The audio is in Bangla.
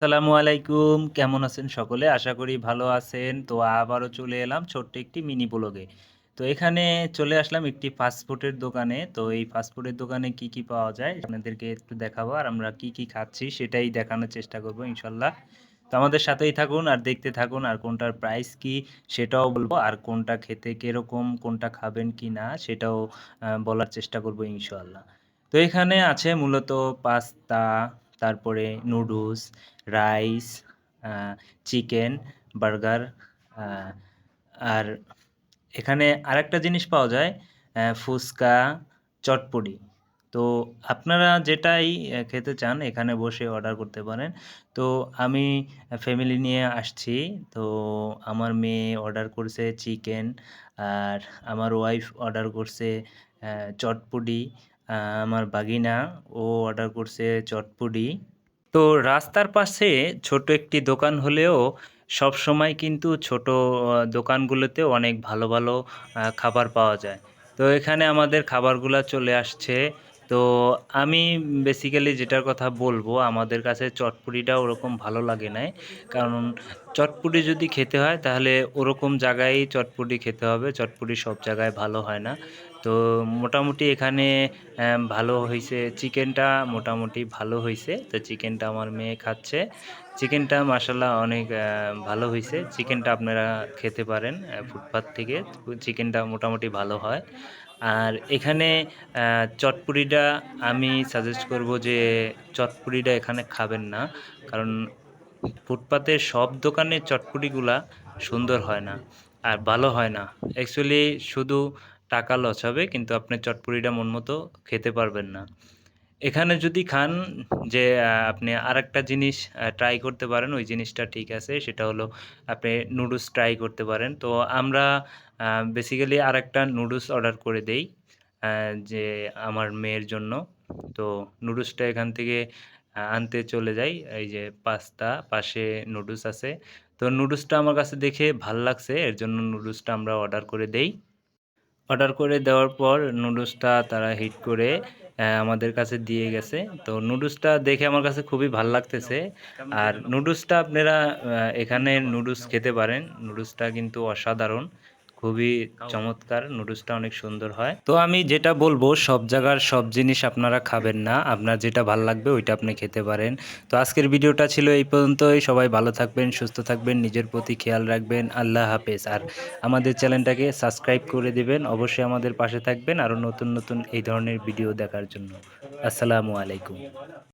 আসসালামু আলাইকুম। কেমন আছেন সকলে? আশা করি ভালো আছেন। তো আবারও চলে এলাম ছোট্ট একটি মিনি ব্লগে। তো এখানে চলে আসলাম একটি ফাস্ট ফুডের দোকানে। তো এই ফাস্ট ফুডের দোকানে কি, কি পাওয়া যায় আপনাদেরকে একটু দেখাবো। আর আমরা কি, কি খাচ্ছি সেটাই দেখানোর চেষ্টা করব ইনশাল্লাহ। তো আমাদের সাথেই থাকুন আর দেখতে থাকুন আর কোনটার প্রাইস কি সেটাও বলবো। আর কোনটা খেতে কিরকম, কোনটা খাবেন কি না সেটাও বলার চেষ্টা করব ইনশাআল্লাহ। তো এখানে আছে মূলত পাস্তা, তারপরে নুডলস, রাইস, আ চিকেন, বার্গার, আ আর এখানে আরেকটা জিনিস পাওয়া যায় ফুচকা, চটপটি। তো আপনারা যেটাই খেতে চান এখানে বসে অর্ডার করতে পারেন। তো আমি ফ্যামিলি নিয়ে আসছি। তো আমার মেয়ে অর্ডার করছে চিকেন, আর আমার ওয়াইফ অর্ডার করছে অ্যা চটপটি, আ আমার বাগিনা ও অর্ডার করছে চটপটি। তো রাস্তার পাশে ছোট একটি দোকান হলেও সবসময় কিন্তু ছোট দোকানগুলোতেও অনেক ভালো, ভালো খাবার পাওয়া যায়। তো এখানে আমাদের খাবারগুলা চলে আসছে। তো আমি বেসিক্যালি যেটার কথা বলবো, আমাদের কাছে চটপটিটা ওরকম ভালো লাগে নাই। কারণ চটপটি যদি খেতে হয় তাহলে ওরকম জায়গায় চটপটি খেতে হবে। চটপটি সব জায়গায় ভালো হয় না। তো মোটামুটি এখানে ভালো হইছে, চিকেনটা মোটামুটি ভালো হইছে। তো চিকেনটা আমার মেয়ে খাচ্ছে। চিকেনটা মাশাআল্লাহ অনেক ভালো হইছে। চিকেনটা আপনারা খেতে পারেন ফুটপাত থেকে। চিকেনটা মোটামুটি ভালো হয়। আর এখানে আ চটপটিটা আমি সাজেস্ট করব যে চটপটিটা এখানে খাবেন না। কারণ ফুটপাতের সব দোকানের চটপটিগুলা সুন্দর হয় না, আর ভালো হয় না। অ্যাকচুয়ালি শুধু টাকা লস হবে কিন্তু আপনি চটপটিটা মন মতো খেতে পারবেন না। এখানে যদি খান যে আপনি আরেকটা জিনিস ট্রাই করতে পারেন, ওই জিনিসটা ঠিক আছে। সেটা হলো আপনি নুডলস ট্রাই করতে পারেন। তো আমরা আ বেসিক্যালি আরেকটা নুডলস অর্ডার করে দেই আ যে আমার মেয়ের জন্য। তো নুডলসটা এখান থেকে আনতে চলে যাই। এই যে পাস্তা, পাশে নুডলস আছে। তো নুডলসটা আমার কাছে দেখে ভাল লাগছে। এর জন্য নুডলসটা আমরা অর্ডার করে দেই। অর্ডার করে দেওয়ার পর নুডলসটা তারা হিট করে আমাদের কাছে দিয়ে গেছে। তো নুডলসটা দেখে আমার কাছে খুবই ভাল লাগতেছে। আর নুডলসটা আপনারা এখানে নুডলস খেতে পারেন। নুডলসটা কিন্তু অসাধারণ। খুবই চমৎকার! নুডলসটা অনেক সুন্দর হয়। তো আমি যেটা বলব সব জায়গার সব জিনিস আপনারা খাবেন না। আপনার যেটা ভাল লাগবে ওইটা আপনি খেতে পারেন। তো আজকের ভিডিওটা ছিল এই পর্যন্তই। সবাই ভালো থাকবেন, সুস্থ থাকবেন, নিজের প্রতি খেয়াল রাখবেন। আল্লাহ হাফেজ। আর আমাদের চ্যানেলটাকে সাবস্ক্রাইব করে দিবেন। অবশ্যই আমাদের পাশে থাকবেন আরও নতুন, নতুন এই ধরনের ভিডিও দেখার জন্য। আসসালামু আলাইকুম।